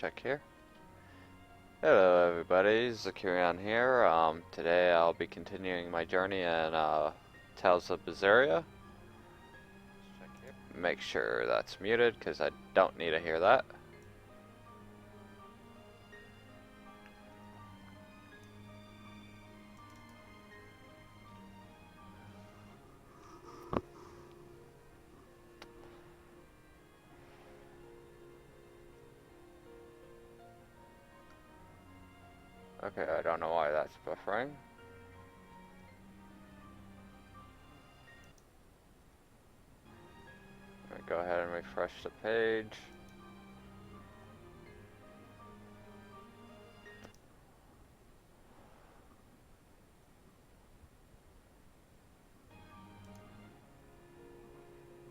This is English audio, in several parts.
check here. Hello everybody, Zakirion here. Today I'll be continuing my journey in Tales of Berseria. Make sure that's muted because I don't need to hear that. Okay, I don't know why that's buffering. Let me go ahead and refresh the page.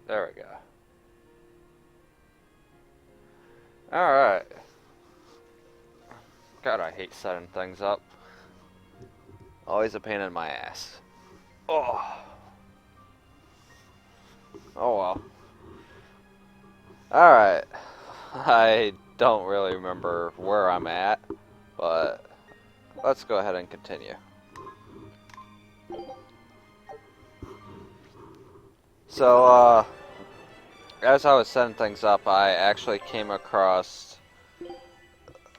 There we go. Alright. God, I hate setting things up. Always a pain in my ass. Oh. Oh well. Alright. I don't really remember where I'm at, but let's go ahead and continue. So, as I was setting things up, I actually came across...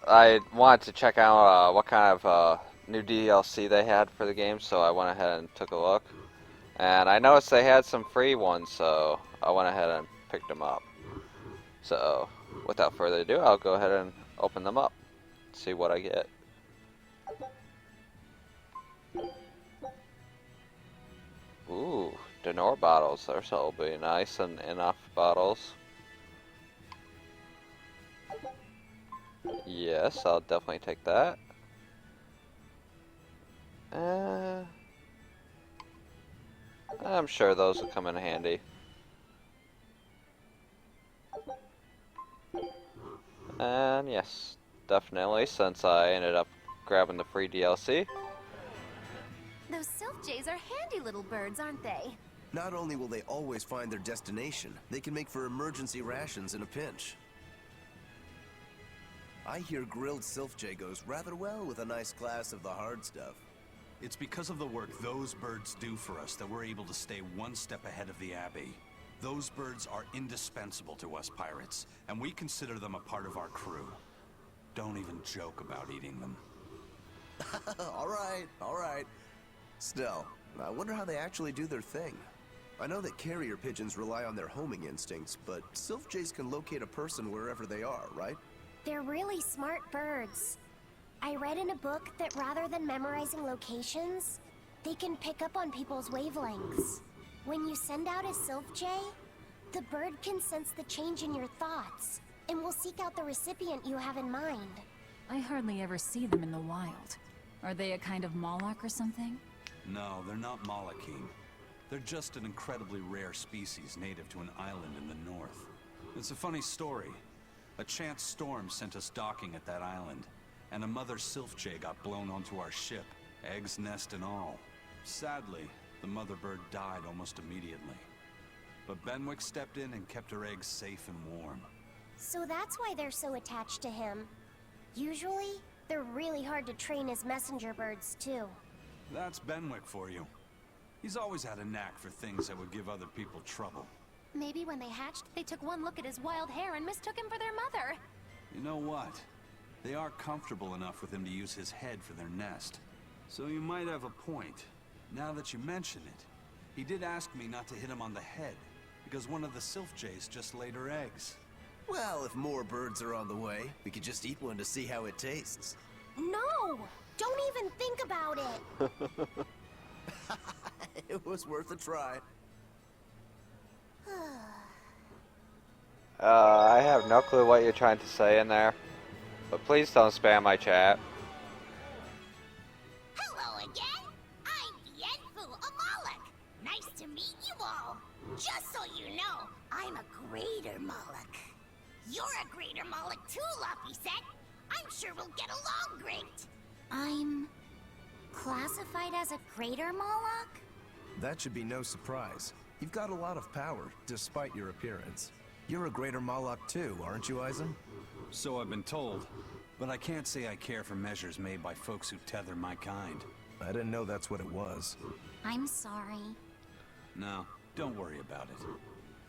I wanted to check out what kind of new DLC they had for the game, so I went ahead and took a look. And I noticed they had some free ones, so I went ahead and picked them up. So, without further ado, I'll go ahead and open them up, see what I get. Ooh, Denor bottles. Those will be nice and enough bottles. Yes, I'll definitely take that. I'm sure those will come in handy. And yes, definitely, since I ended up grabbing the free DLC. Those Sylph Jays are handy little birds, aren't they? Not only will they always find their destination, they can make for emergency rations in a pinch. I hear grilled Sylph Jay goes rather well with a nice glass of the hard stuff. It's because of the work those birds do for us that we're able to stay one step ahead of the Abbey. Those birds are indispensable to us pirates, and we consider them a part of our crew. Don't even joke about eating them. All right. Still, I wonder how they actually do their thing. I know that carrier pigeons rely on their homing instincts, but Sylph Jays can locate a person wherever they are, right? They're really smart birds. I read in a book that rather than memorizing locations, they can pick up on people's wavelengths. When you send out a Sylph Jay, the bird can sense the change in your thoughts and will seek out the recipient you have in mind. I hardly ever see them in the wild. Are they a kind of Moloch or something? No, they're not Malachine. They're just an incredibly rare species native to an island in the north. It's a funny story. A chance storm sent us docking at that island, and a mother Sylph Jay got blown onto our ship, eggs, nest, and all. Sadly, the mother bird died almost immediately. But Benwick stepped in and kept her eggs safe and warm. So that's why they're so attached to him. Usually, they're really hard to train as messenger birds, too. That's Benwick for you. He's always had a knack for things that would give other people trouble. Maybe when they hatched, they took one look at his wild hair and mistook him for their mother. You know what? They are comfortable enough with him to use his head for their nest. So you might have a point. Now that you mention it, he did ask me not to hit him on the head, because one of the Sylph Jays just laid her eggs. Well, if more birds are on the way, we could just eat one to see how it tastes. No! Don't even think about it! It was worth a try. I have no clue what you're trying to say in there, but please don't spam my chat. Hello again. I'm Yenfu Moloch. Nice to meet you all. Just so you know, I'm a greater Moloch. You're a greater Moloch too, Laphicet. I'm sure we'll get along great. I'm classified as a greater Moloch? That should be no surprise. You've got a lot of power, despite your appearance. You're a greater Moloch too, aren't you, Eisen? So I've been told, but I can't say I care for measures made by folks who tether my kind. I didn't know that's what it was. I'm sorry. No, don't worry about it.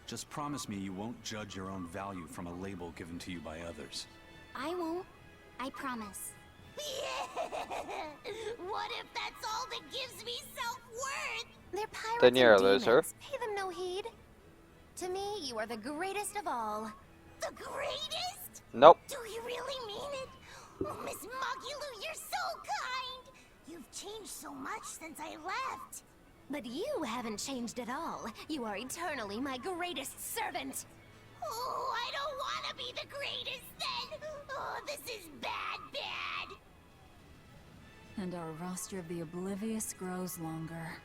Just promise me you won't judge your own value from a label given to you by others. I won't. I promise. What if that's all that gives me self-worth? They're pirates Then you're a and loser. demons. Pay them no heed. To me, you are the greatest of all. The greatest? Nope. Do you really mean it? Oh, Miss Maggie Lu, you're so kind! You've changed so much since I left. But you haven't changed at all. You are eternally my greatest servant. Oh, I don't want to be the greatest then! Oh, this is bad, bad! And our roster of the oblivious grows longer.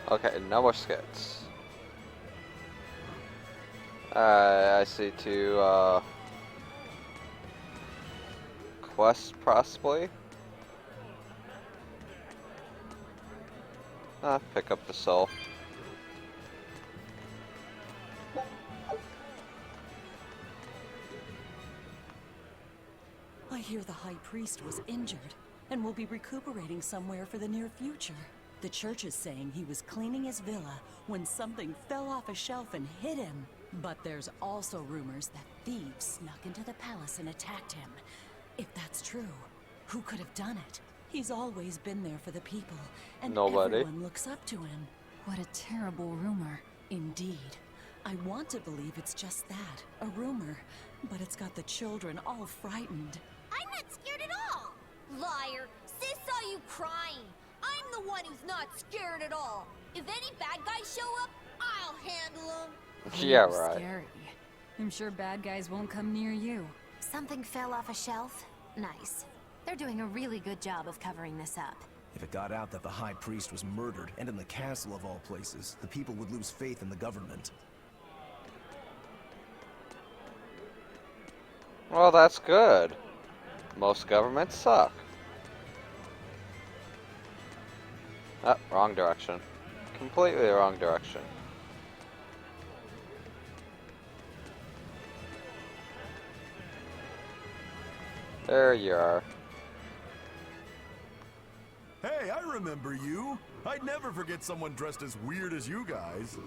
Okay, no more skits. I see two quests possibly. Pick up the soul. I hear the High Priest was injured and will be recuperating somewhere for the near future. The church is saying he was cleaning his villa when something fell off a shelf and hit him. But there's also rumors that thieves snuck into the palace and attacked him. If that's true, who could have done it? He's always been there for the people, and Nobody. everyone looks up to him. What a terrible rumor. Indeed. I want to believe it's just that, a rumor, but it's got the children all frightened. I'm not scared at all! Liar! Sis saw you crying! I'm the one who's not scared at all! If any bad guys show up, I'll handle them! Yeah, You're right. Scary. I'm sure bad guys won't come near you. Something fell off a shelf? Nice. They're doing a really good job of covering this up. If it got out that the High Priest was murdered, and in the castle of all places, the people would lose faith in the government. Well, that's good. Most governments suck. Ah, wrong direction. Completely wrong direction. There you are. Hey, I remember you. I'd never forget someone dressed as weird as you guys.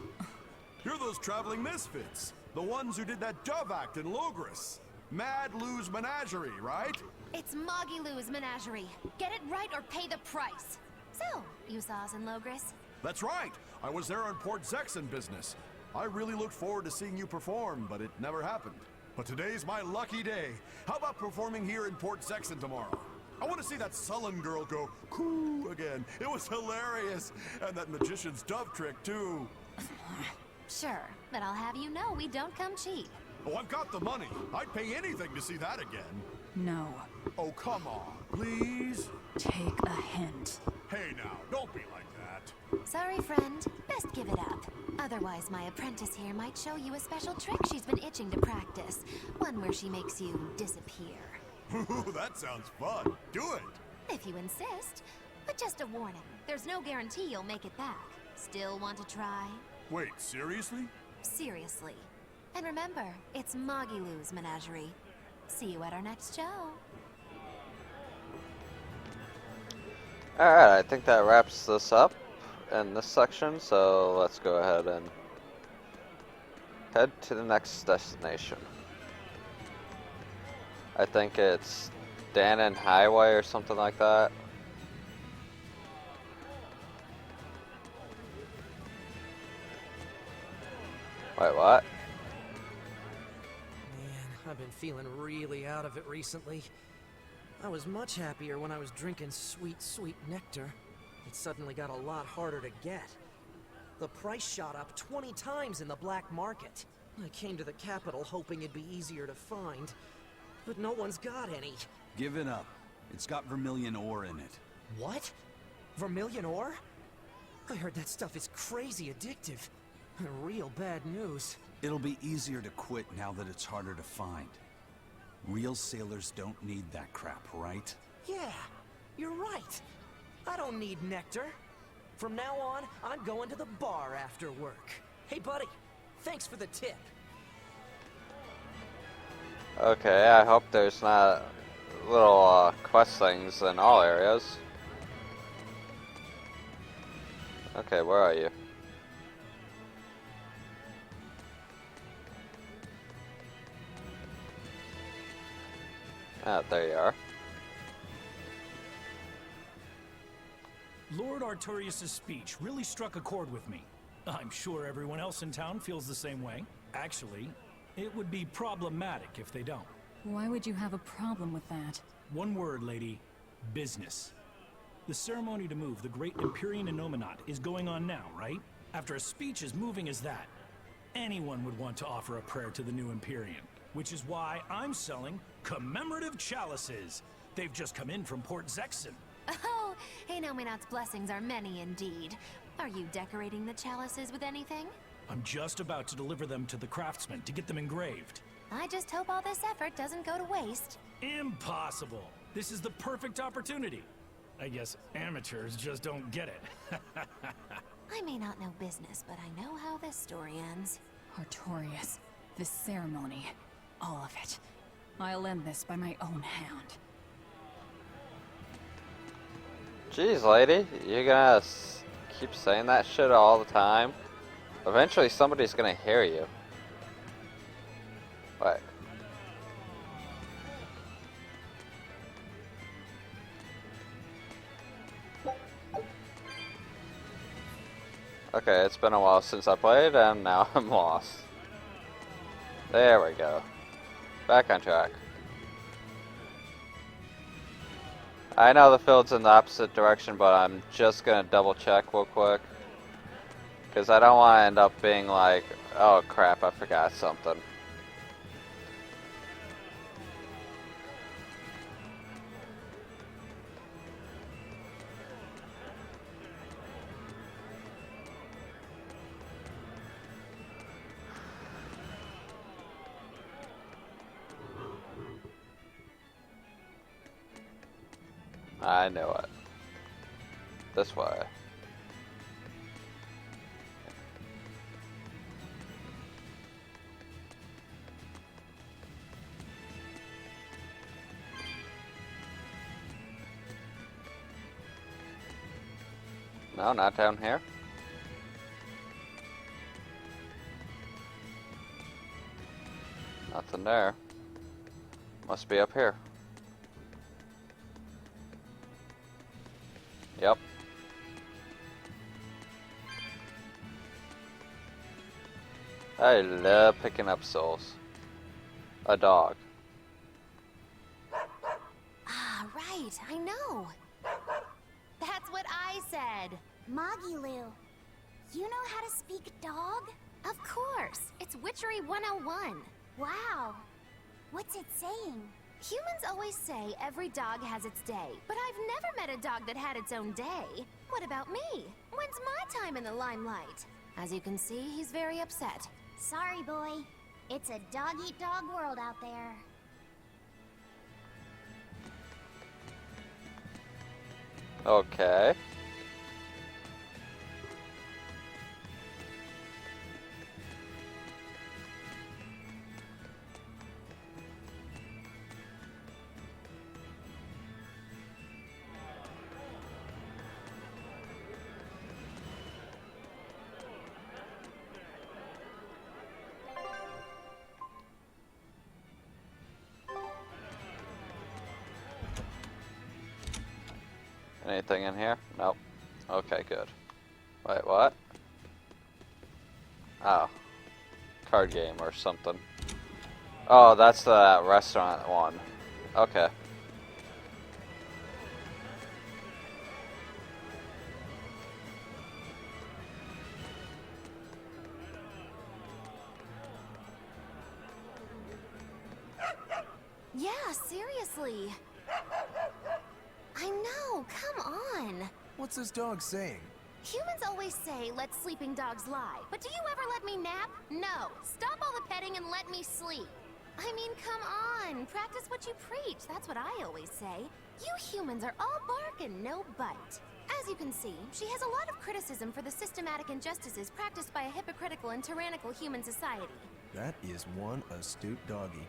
You're those traveling misfits. The ones who did that dove act in Logris. Mad Lou's Menagerie, right? It's Maggie Lu's Menagerie. Get it right or pay the price. So, you saw us in Logris? That's right. I was there on Port Zexon business. I really looked forward to seeing you perform, but it never happened. But today's my lucky day. How about performing here in Port Zexon tomorrow? I want to see that sullen girl go coo again. It was hilarious. And that magician's dove trick, too. Sure, but I'll have you know we don't come cheap. Oh, I've got the money. I'd pay anything to see that again. No. Oh, come on, please? Take a hint. Hey now, don't be like that. Sorry, friend. Best give it up. Otherwise, my apprentice here might show you a special trick she's been itching to practice. One where she makes you disappear. Ooh, that sounds fun. Do it. If you insist. But just a warning, there's no guarantee you'll make it back. Still want to try? Wait, seriously? Seriously. And remember, it's Maggie Lu's Menagerie. See you at our next show. Alright, I think that wraps this up in this section, so let's go ahead and head to the next destination. I think it's Danon Highway or something like that. Wait, what? Man, I've been feeling really out of it recently. I was much happier when I was drinking sweet, sweet nectar. It suddenly got a lot harder to get. The price shot up 20 times in the black market. I came to the capital hoping it'd be easier to find, but no one's got any. Give it up. It's got vermilion ore in it. What? Vermilion ore? I heard that stuff is crazy addictive. Real bad news. It'll be easier to quit now that it's harder to find. Real sailors don't need that crap, right? Yeah, you're right. I don't need nectar. From now on, I'm going to the bar after work. Hey, buddy, thanks for the tip. Okay, I hope there's not little quest things in all areas. Okay, where are you? Ah, there you are. Lord Artorius' speech really struck a chord with me. I'm sure everyone else in town feels the same way. Actually, it would be problematic if they don't. Why would you have a problem with that? One word, lady. Business. The ceremony to move the great Empyrean Enominat is going on now, right? After a speech as moving as that, anyone would want to offer a prayer to the new Empyrean. Which is why I'm selling commemorative chalices. They've just come in from Port Zexon. Oh, Enominat's blessings are many indeed. Are you decorating the chalices with anything? I'm just about to deliver them to the craftsman to get them engraved. I just hope all this effort doesn't go to waste. Impossible! This is the perfect opportunity. I guess amateurs just don't get it. I may not know business, but I know how this story ends. Artorius, this ceremony, all of it. I'll end this by my own hand. Jeez, lady, you're gonna keep saying that shit all the time? Eventually somebody's gonna hear you. What? Okay, it's been a while since I played, and now I'm lost. There we go. Back on track. I know the field's in the opposite direction, but I'm just gonna double check real quick. Because I don't want to end up being like, oh crap, I forgot something. I knew it. This way. No, not down here. Nothing there. Must be up here. Yep. I love picking up souls. A dog. Ah, right, I know. That's what I said. Maggie Lu, you know how to speak dog? Of course, it's Witchery 101. Wow. What's it saying? Humans always say every dog has its day, but I've never met a dog that had its own day. What about me? When's my time in the limelight? As you can see, he's very upset. Sorry, boy. It's a dog-eat-dog world out there. Okay. Anything in here? Nope. Okay, good. Wait, what? Oh. Card game or something. Oh, that's the restaurant one. Okay. Yeah, seriously. I know, come on. What's this dog saying? Humans always say, let sleeping dogs lie. But do you ever let me nap? No. Stop all the petting and let me sleep. I mean, come on. Practice what you preach. That's what I always say. You humans are all bark and no bite. As you can see, she has a lot of criticism for the systematic injustices practiced by a hypocritical and tyrannical human society. That is one astute doggy.